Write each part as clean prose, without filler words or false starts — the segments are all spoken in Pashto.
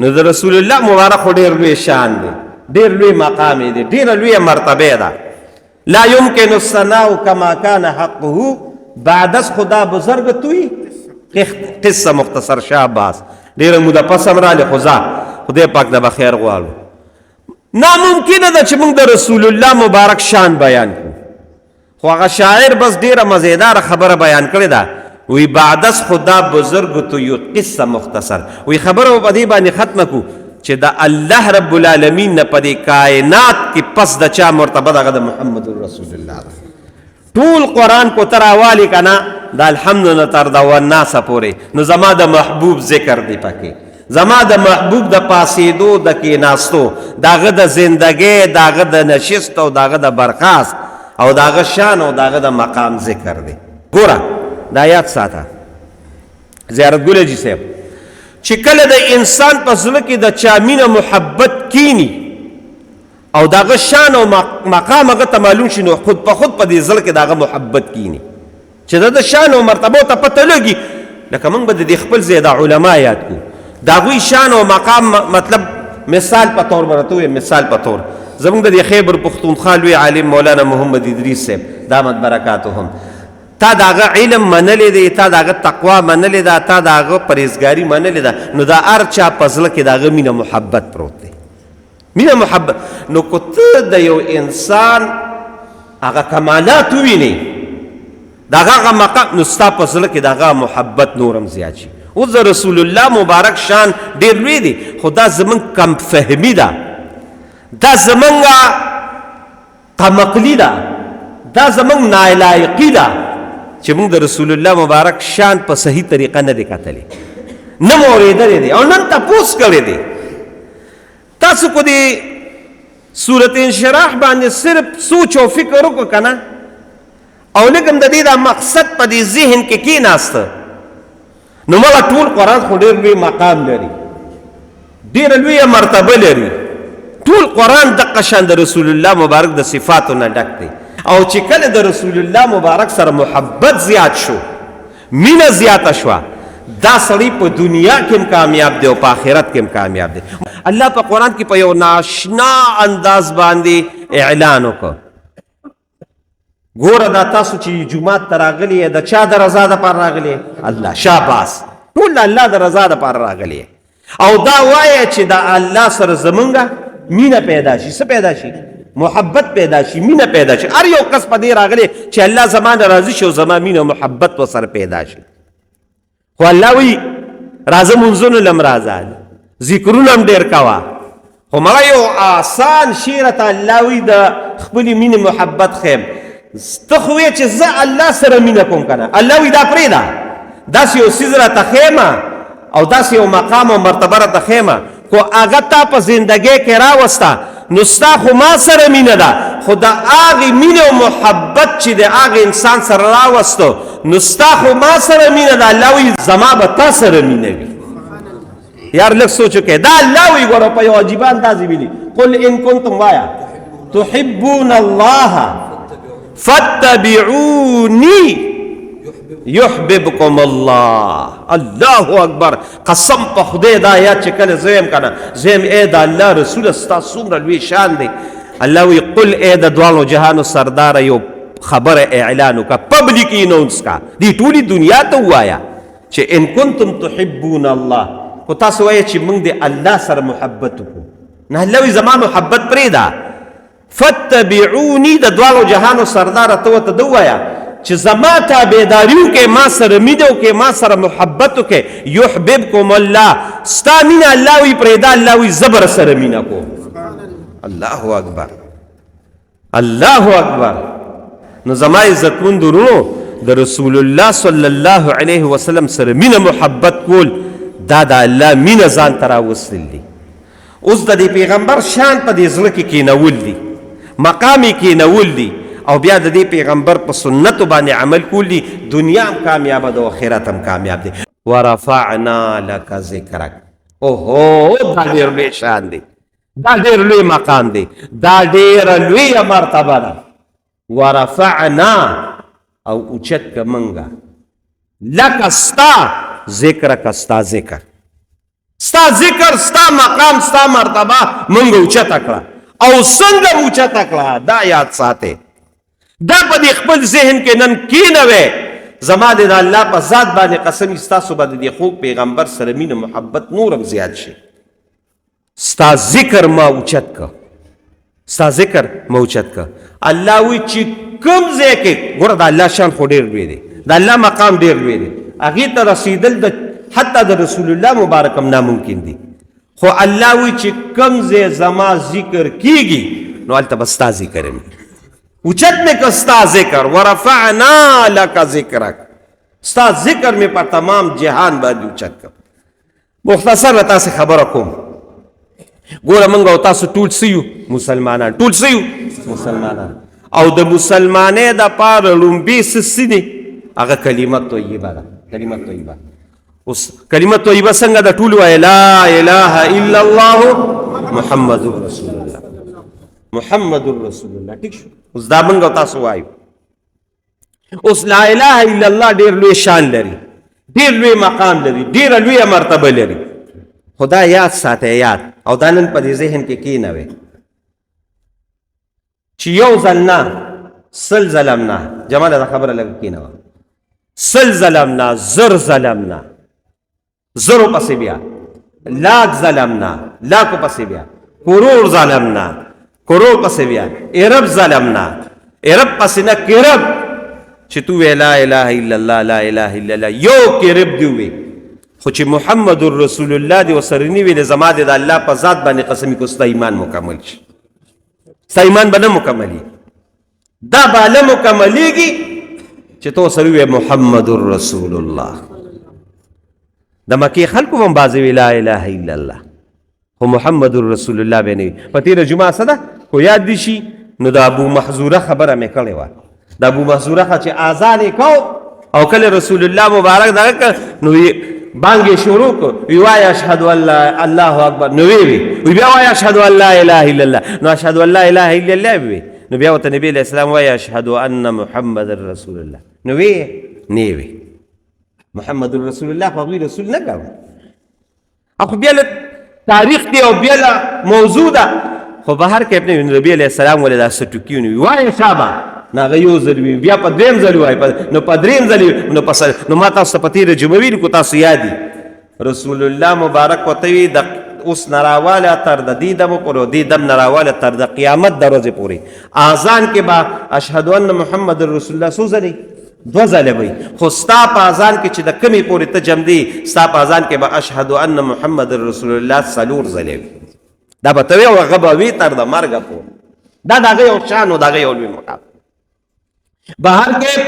نو د رسول الله مبارک خو ډېر لوی شان دی، ډېر لوی مقام دی، ډېره لویه مرتبه ده. لا يمكن الثناء كما كان حقه بعد از خدا بزرگ توی قصه مختصر شاه عباس ډېره موده پس هم راغلې خو ځه خدای پاک د به خیر غواړو. ناممکنه ده چې موږ د رسول الله مبارک شان بیان کړو، خو هغه شاعر بس ډېره مزیداره خبره بیان کړې ده، وی بعد از خدا بزرگ تو یو قصه مختصر، وی خبره په دې باندې ختمه کړو چې د الله رب العالمین نه په دې کائنات کې پس د چا مرتبه دغه د محمد رسول الله ده. ټول قرآن کو تر اوالی که نه د الحمد نه تر د والناسه پورې، نو زما د محبوب ذکر دی پکې، زما د محبوب د پاسېدو د کېناستو، د هغه د زندګۍ، د هغه د نشست او د هغه د برخاست او د هغه شان او د هغه د مقام ذکر دی. ګوره دا یاد ساته زیارت ګل حاجي صاحب چې کله د انسان په زړه کې د چا مینه محبت کینی او د هغه شان او مقام هغه ته معلوم شي، نو خود په خود په دې زړه کې د هغه محبت کینی چې د شان او مرتبو ته پته لګي. لکه موږ به د دې خپل ځای د علما یاد کړو، د هغوی شان او مقام، مطلب مثال په طور به راته ووایم، مثال په طور زموږ د دې خیبر پښتونخوا لوی عالم مولانا محمد ادریس صاحب دامت برکاتهم، تا د هغه علم منلی دی، تا د هغه تقوا منلی ده، تا د هغه پرهیزګاري منلی ده، نو د هر چا په زړه کې د هغه مینه محبت پروت دی، مینه محبت. نو که ته د یو انسان هغه کمالات ووینې، د هغه مقام، نو ستا په زړه کې د هغه محبت نورم زیات شي. اوس د رسول الله مبارک شان ډېر لوی دی، خو دا زموږ کم فهمي ده، دا زموږ قمقلي ده، دا زموږ نالایقي ده چې موږ د رسول الله مبارک شان په صحیح طریقه نه دی کتلی، نه مو اورېدلی دی او نن تپوس کړی دی. تاسو کو دې صورت انشراح باندې صرف سوچ او فکر وکړو که نه، او لږ د دې دا مقصد په دې ذهن کې کېناسته، نو مړه ټول قرآن خو ډېر لوی مقام لري، ډېره لویه مرتبه لري، ټول قرآن دقه شان د رسول الله مبارک د صفاتو نه ډک دی. او چې کله د رسول الله مبارک سره محبت زیات شو، مینه زیاته شوه، دا سړی په دنیا کې هم کامیاب دی او په آخرت کې هم کامیاب دی. الله په قرآن کې په یو ناشنا انداز باندې اعلان وکړ. ګوره دا تاسو چې جومات ته راغلي یې، د چا د رضا دپاره راغلي یې؟ الله، شاباس، ټول د الله د رضا دپاره راغلي یې. او دا وایه چې د الله سره زمونږ مینه پیدا شي. څه پیدا شي؟ محبت پیدا شي، مینه پیدا شي. هر یو کس په دې راغلی چې الله زما نه راضي شي او زما مینه محبت ورسره پیدا شي. خو الله وایي راځه مونځونو لم راځه، ذکرونه هم ډېر کوه، خو مړه یو آسان شی راته الله وایي د خپلې مینې محبت ښیم. ته خو وایې چې زه الله سره مینه کوم که نه، الله وایي دا پرېږده، داسې یو څیز راته ښیمه او داسې یو مقام او مرتبه راته ښیمه، خو هغه تا په زندګۍ کې راوسته، نو ستا خو ما سره مینه ده، خو د هغې مینې او محبت چې د هغې انسان سره راوستو، نو ستا خو ما سره مینه ده، الله وایي زما به تا سره مینه وي. یار لږ سوچ وکړئ، دا الله وایي ګوره په یو عجیبه انداز یې ویلي، قل ان کنتم وایه تحبون الله فاتبعوني یحببکم الله. الله اکبر، قسم په خدای دا آیات چې کله زه یم که نه، زه یم ای د الله رسوله ستا څومره لوی شان دی. الله وایي قل ای د دواړو جهانو سرداره یو خبره اعلان وکړه، پبلیک اناونس کا، دې ټولې دنیا ته ووایه چې ان کنتم تحبون الله، خو تاسو وایه چې موږ د الله سره محبت وکړو، نه الله وایي زما محبت پرېږده، فاتبعوني د دواړو جهانو سرداره ته ورته ده ووایه چې زما تابعداري وکړئ، ما سره مینه وکړئ، ما سره محبت وکړئ، یحببکم الله، ستا مینه الله وایي پرېږده، الله وایي زه به سره مینه کوم. الله اکبر، الله اکبر. نو زما عزتمند ورونو، د رسول الله صلی الله علیه وسلم سره مینه محبت کول، دا د الله مینه ځان ته راوستل دي. اوس د دې پیغمبر شان په دې زړه کې کېنول دي، مقام یې کېنول دي، او بیا د دې پیغمبر په سنتو باندې عمل کول دي. دنیا هم کامیابه ده او آخرت هم کامیاب دی. ورفعنا لک ذکرک، اوهو دا ډېر لوی شان دی، دا ډېر لوی مقام دی، دا ډېره لویه مرتبه ده. ورفعنا او اوچت که منګه لک ستا ذکرک، ستا ذکر. ستا ذکر، ستا مقام، ستا مرتبه مونږ اوچته کړه. او څنګه مو اوچته کړه دا یاد ساته. دا په دې خپل ذهن کې نن کینوي. زما د الله په ذات باندې قسم، ستاسو به د دې خوږ پیغمبر سره مینه محبت نورم زیات شي. ستا ذکر ما اوچت که، ستا ذکر ما اوچت که. الله وی چې کوم ځای کې ګوره د الله شان خو ډېر لوی دی، د الله مقام ډېر لوی دی، هغې ته رسېدل د حتی د رسول الله مبارک هم ناممکن دي. خو الله وی چې کوم ځای زما ذکر کیږي نو هلته به ستا ذکر یم اوچت مې که ستا ذکر. ورفعنا لک ذکرک، ستا ذکر مې په تمام جهان باندې اوچت کړ. مختصر به تاسې خبره کوم. ګوره موږ او تاسو ټول څه یو؟ مسلمانان. ټول څه یو؟ مسلمانان. او د مسلمانۍ دپاره لومبې څه دي؟ هغه کلمه طیبه ده. کلمه طیبه. اوس کلمه طیبه څنګه ده؟ ټول وایي لا اله الا الله محمد رسول الله، محمد رسول الله. ټیک شو؟ اوس دا موږ او تاسو وایو. اوس لا اله الا الله ډېر لوی شان لري، ډېر لوی مقام لري، ډېره لویه مرتبه لري. خدا یاد ساته، یاد. او دا نن په دې ذهن کې کینوي چې یو ځل نه، سل ځلم نه. جماله دا خبره لږ کینوه. سل ځلم نه، زر ځلم نه، زرو پسې بیا لاک ځلم نه، لاکو پسې بیا کروڑ ځلم نه، کروڑ پسې بیا ارب ځلم نه، ارب پسې نه کرب. چې تو وی لا اله الا الله، لا اله الا الله، یو کرب دی وی. خو چې محمد رسول الله دی وسره نه ویلې، زما د الله په ذات باندې قسم کو ستا ایمان مکمل شي. ستا ایمان به نه مکملي، دا به نه مکملېږي چې تو سره وی محمد رسول الله. د مکې خلکو هم بعضې وی لا اله الا الله، خو محمد رسول الله به نه وي. په تېره جمعه څه ده خو یاد دي شي نو د ابو محذوره خبره مې کړې وه. د ابو محذوره چې اذان یې کو او کله رسول الله مبارک دغه کړ نو بانګ یې شروع کړ، وی وایه اشهد ان لا الله اکبر. نو وی بیا وایه اشهد ان لا اله الا الله. نو اشهد ان لا اله الا الله وی. نو بیا ورته نبي علیه السلام وایه اشهد ان محمد رسول الله. نو وی نه وی محمد رسول الله خو هغوی رسول نه ګڼو. خو بیا له تاریخ دی او بیا له موضوع ده. خو به هر کیف نه نبي علیه السلام ولې دا څه ټوکي ونیوي وایه شابه. نو هغه یو ځل وي، بیا په درېیم ځل وایي، نو په درېیم ځل نو ما تاسو ته په تېره جمعه ویلي کو تاسو یاد دي. رسول الله مبارک ورته وي د اوس نه راواله تر د دې دمه پورې، دې دم نه راواله تر د قیامت د ورځې پورې اذان کې به اشهد ان محمد رسول الله څو ځلې؟ دوه ځلې وي. خو ستا په اذان کې چې د کمې پورې ته جم دی، ستا په اذان کې به اشهد ان محمد رسول الله څلور ځلې وي. دا به ته وي او هغه به وي تر د مرګه پورې. دا د هغه یو شان و، د هغه یو لوی مقام. بهر کې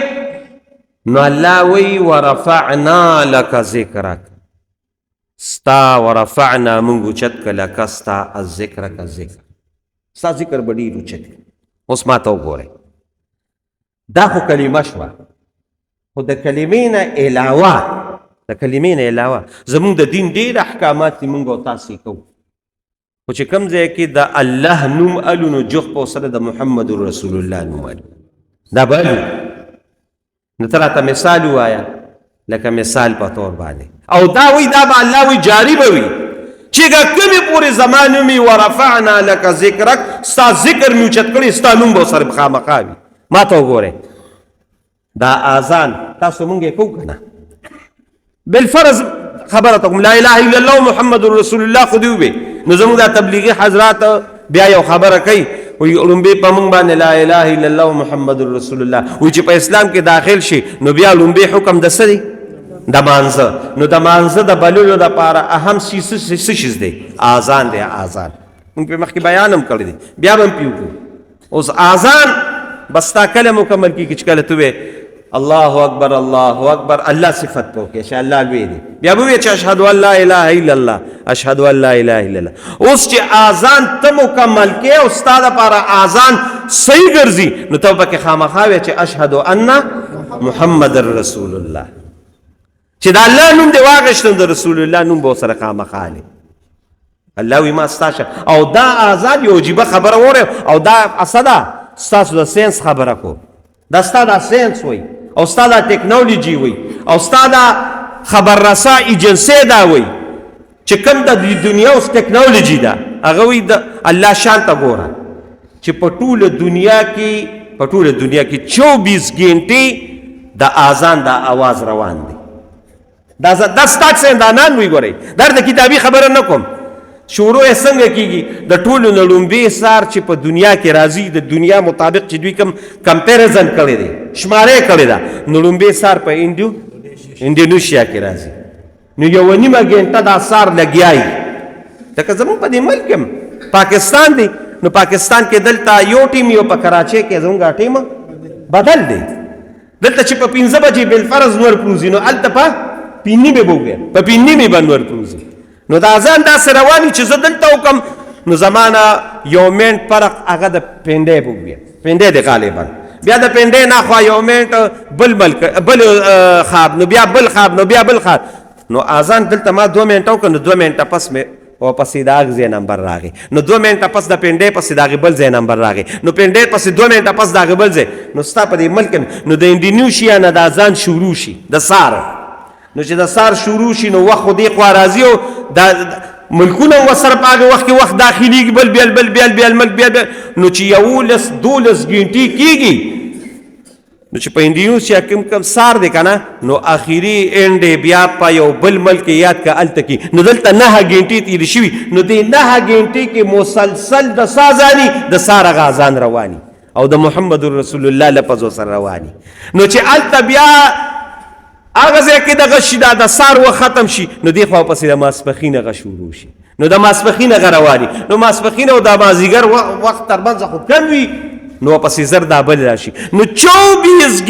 نو الله وی ورفعنا لك ذکرک، ستا ورفعنا مونږ اوچت کړه لکه ستا الذکر کا ذکر، ستا ذکر به ډېر اوچت کړي. اوس ما ته وګورئ، دا خو کلمه شوه، خو د کلمې نه علاوه، د کلمې نه علاوه زمونږ د دین ډېر احکامات دي، مونږ او تاسې کوو. خو چې کوم ځای کې د الله نوم الو نو جوخ په سره د محمد رسول الله نوم الو، دا به الو. نو ته راته مثال ووایه، لکه مثال په طور باندې. او دا وی دا به الله وی جاری به وي چې کومې پورې زما نوم وي ورفعنا لک ذکرک، ستا ذکر مې اوچت کړی، ستا نوم به ورسره خامخا وي. ما ته وګورئ، دا اذان تاسو مونږ یې کوو که نه؟ بالفرض خبره ته کوم، لا اله الا الله محمد رسول الله خو دې ووې. نو زموږ دا تبلیغي حضرات بیا یو خبره کوي، وایي لومبې په مونږ باندې لا اله الا الله محمد رسول الله، وایي چې په اسلام کې داخل شي نو بیا لومبې حکم د څه دی؟ د مانځه. نو د مانځه د بللو دپاره اهم څه شیز دی؟ اذان دی. اذان مونږ پې مخکې بیان هم کړی دی، بیا به هم پې وکړو. اوس اذان بس تا کله مکمل کېږي چې کله ته وې الله اکبر الله اکبر، الله صفت په وکړې چې الله لوی دی. بیا به وې چې اشهد ان لا اله الا الله، اشهد ان لا اله الا الله. اوس چې اذان ته مکمل کې او ستا دپاره اذان صحیح ګرځي نو ته پکې خامخا وې چې اشهد ان محمد رسول الله، چې د الله نوم دې واغېشتم د رسول الله نوم به ورسره خامخا لې. الله وي ما ستا او دا اذان یو عجیبه خبره وره، او دا څه ده؟ ستاسو د ساینس خبره کو، دا ستا دا ساینس وي او ستا دا ټکنالوجي وي او ستا دا خبر رسا ایجنسی دا وي چې کوم د دنیا اوس ټیکنالوجي ده هغه وایي د الله شان ته ګوره چې په ټوله دنیا کې 24 ګنټې د اذان د اواز روان دی دا ستاک زندانان وی ګورئ دا د کتابي خبره نه کوم شروع یې څنګه کیږي د ټولو نه لومبې سار چې په دنیا کې راځي د دنیا مطابق چې دوی کوم کمپیریزن کړی دی شمارې کړې ده نو لومبې سار په انډونیشیا کې راځي نو یوه نیمه ګنټه دا سار لګیایي لکه زموږ په دې ملک هم پاکستان دی نو پاکستان کې دلته یو ټیم یو په کراچۍ کې زموږ ټیم بدل دی دلته چې په 5 بجې بالفرض نور پروزي نو هلته په 5 په 5 به نور پروزي نو د اذان داسې رواني چې زه دلته وکړم نو زما نه یو منټ فرق هغه د پنډۍ به وي پنډۍ دی غالبا بیا د پنډۍ نه خوا یو منټ بل خواب نو بیا بل خواب نو بیا بل خواب نو اذان دلته ما 2 منټه وکړ نو 2 منټه پس مې واپسې د هغه ځای نمبر راغی نو 2 منټه پس د پنډۍ پسې د هغې بل ځای نمبر راغی نو پنډۍ پسې 2 منټه پس د هغې بل ځای نو ستا په دې ملک نو د انډونیشیا نه د اذان شروع شي د سار نو چې د سار شروع شي نو وخت خو دې خوا راځي او د ملکونه ورسره په هغه وخت کې وخت داخلېږي بل ملک بیا نو چې 11-12 ګنټې کېږي نو چې په انډونیشیا کوم سار دی که نه نو اخري اینډ بیا په یو بل ملک یاد که هلته کې نو دلته 9 ګنټې تېرې شوي نو دې 9 ګنټې کې مسلسل د سا ځاني د سار هغه اذان رواني او د محمد رسول الله لفظ ورسره رواني نو چې هلته بیا هغه ځای کې دغه شي دا د سار وخت ختم شي نو دې خوا پسې د ماسپښین هغه شروع شي نو د ماسپښین هغه رواني نو ماسپښین او د مازدیګر وخت ترمنځ خو کم وي نو پسې زر دا بل راشي نو 24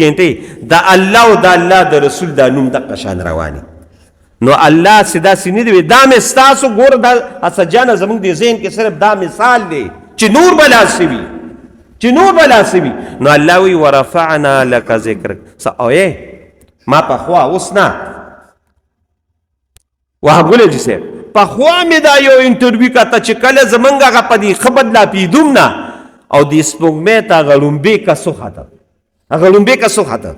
ګنټې د الله او د الله د رسول دا نوم دقه شان رواني نو الله سې داسې نه دی دا مې ستاسو ګوره دا اسجانه زموږ د ذهن کې صرف دا مثال دی چې نور به داسې وي نو الله وی ورفعنا لك ذکرک اوې ما پخوا اوس نه وهبګله جی صاحب پخوا مې دا یو انټرویو کاته چې کله زمونږ هغه په دې ښه بدلا پیدوم نه او د سپوږمۍ ته هغه لومبې کس وخته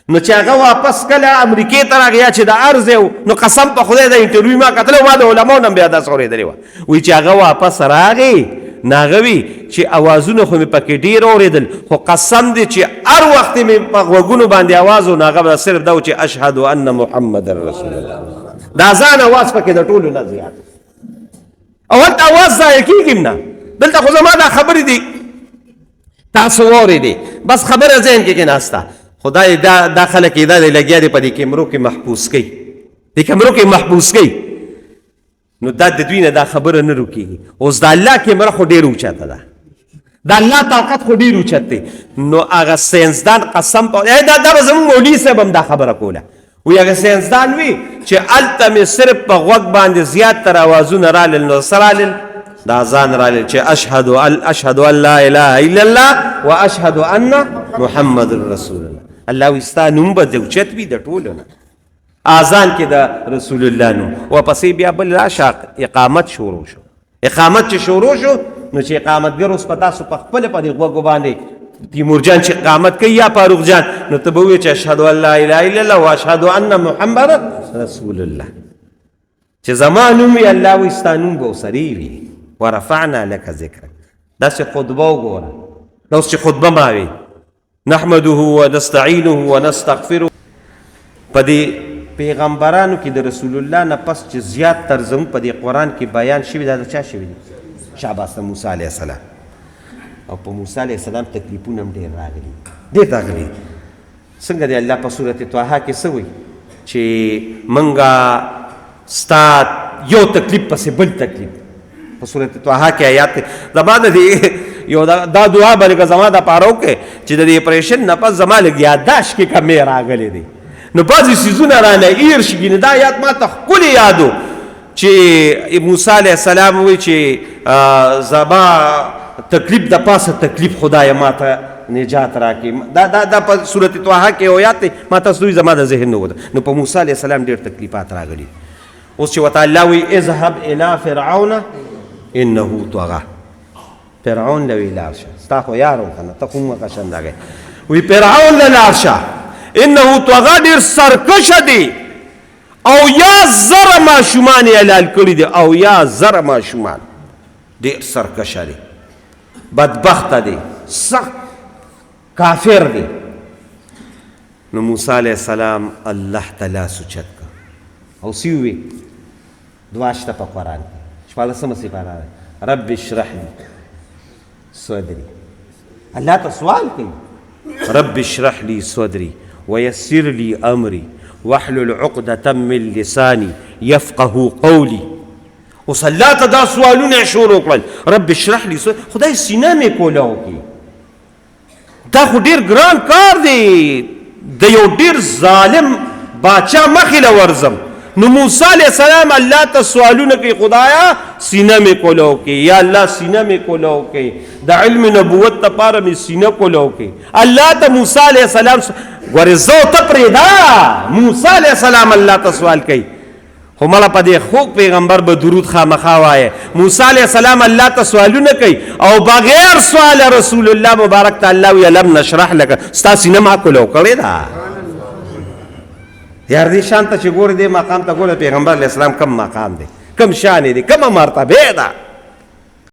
نو چې هغه واپس کله امریکې ته راغی یا چې د عرض نو قسم په خدای د انټرویو ما کتلی ما د علماو نه بیا داسې اورېدلې وه وایي چې هغه واپس راغی ناغه وي چې اوازونه خو مې پکې ډېر اورېدل خو قسم دی چې هر وخت مې په غوږونو باندې اواز و ناغه به صرف دا و چې اشهد ان محمد رسول الله د اذان اواز پکې د ټولو نه زیات او هلته اواز ضایع کېږي نه دلته خو زما دا خبرې دي تاسو واورېدې بس خبره ذهن کې کېناسته خدای دا خلک یې دا دی لګیا دی په دې کیمرو کې محبوس کوي نو دا د دوی نه دا خبره نه روکېږي اوس د الله کیمره خو ډېر اوچته ده د الله طاقت خو ډېر اوچت دی نو هغه ساینسدان قسم دا به زموږ مولوي صاحب هم دا خبره کوله وی هغه ساینسدان وي چې هلته مې صرف په غوږ باندې زیات تر اوازونه رالل نو څه رالل د اذان رالل چې اشهد ان لا اله الا الله و اشهد ان محمد رسول الله الله وی ستا نوم به د اوچت وي د ټولو نه اذان کې د رسول الله نوم واپسې بیا بل راشه اقامت شروع شو نو چې اقامتګر اوس په تاسو په خپله په دې غوږو باندې تیمور جان چې اقامت کوي یا فاروق جان نو ته به ووایې چې اشهد ان لا اله الا الله و اشهد ان محمد رسول الله چې زما نوم وي الله وایي ستا نوم به ورسره وي ورفعنا لك ذکرک داسې خطبه وګوره دا اوس چې خطبه ما وي نحمده ونستعینه ونستغفره په دې پیغمبرانو کې د رسول الله نه پس چې زیات تر زموږ په دې قرآن کې بیان شوي دا د چا شوي دي شاباس د موسی علیه السلام او په موسی علیه السلام تکلیفونه هم ډېر راغلي څنګه دی الله په صورت طه کې څه وایي چې منګه ستا یو تکلیف پسې بل تکلیف په صورت طه کې آیات زما د دې یو دا دعا به لکه زما د پاره وکړې چې د دې اپریشن نه پس زما لږ یادداشت کې کمې راغلی دی نو بعضې څیزونه رانه ایر شي دا آیات ما ته ښکلې یادو چې موسی علیه السلام وایي چې زما تکلیف د پاسه تکلیف خدای ما ته نجات راکړي دا په صورت طه کې یو آیات دی ما تاسو دوی زما د ذهن نه وده نو په موسی علیه السلام ډېر تکلیفات راغلي اوس چې ورته الله وایي اذهب الی فرعون انه طغى فرعون له وی لاړ شه ستا خو یار و که نه ته خو موږه شندګی وی فرعون له لاړ شه انه طغى ډېر سرکشه دی او یا زره ماشومان یې حلال کړي دي، او یا زره ماشومان. ډېر سرکشه دی، بدبخته دی، سخت کافر دی. نو موسی علیہ السلام الله ته لاس اوچت کړ او سی ووی دعا شته په قرآن کې، شپاړلسمه سپاره ده، رب اشرح لي صدري. الله ته سوال کوي، رب اشرح لي صدري ويسر لي امري واحلل عقدة من لساني يفقه قولي. اوس الله ته دا سوالونه شروع کړل، رب اشرح لي صدري. خدای سینه مې کوله وکړي، دا خو ډېر ګران کار دی، د یو ډېر ظالم باچا مخې له ورځم. نو موسی علیہ السلام الله ته سوالونه کوي، خدایا سینه مې کوله وکړي، یا الله سینه مې کوله وکړي، د علم نبوت دپاره مې سینه کوله وکړي. الله ته موسی علیہ السلام ګورې زه ته پرېږده، موسی علیہ السلام الله ته سوال کوي. خو مله په دې خوږ پیغمبر به درود خامخا وایه. موسی علیہ السلام الله ته سوالونه کوي او بغیر سوال رسول الله مبارک ته الله وی الم نشرح لك، ستا سینه ما کوله وکړې ده. یار دې شان ته چې ګورې دې مقام ته ګوره پیغمبر علیہ السلام کم مقام دی، کم شان دی، کمه مرتبه ده.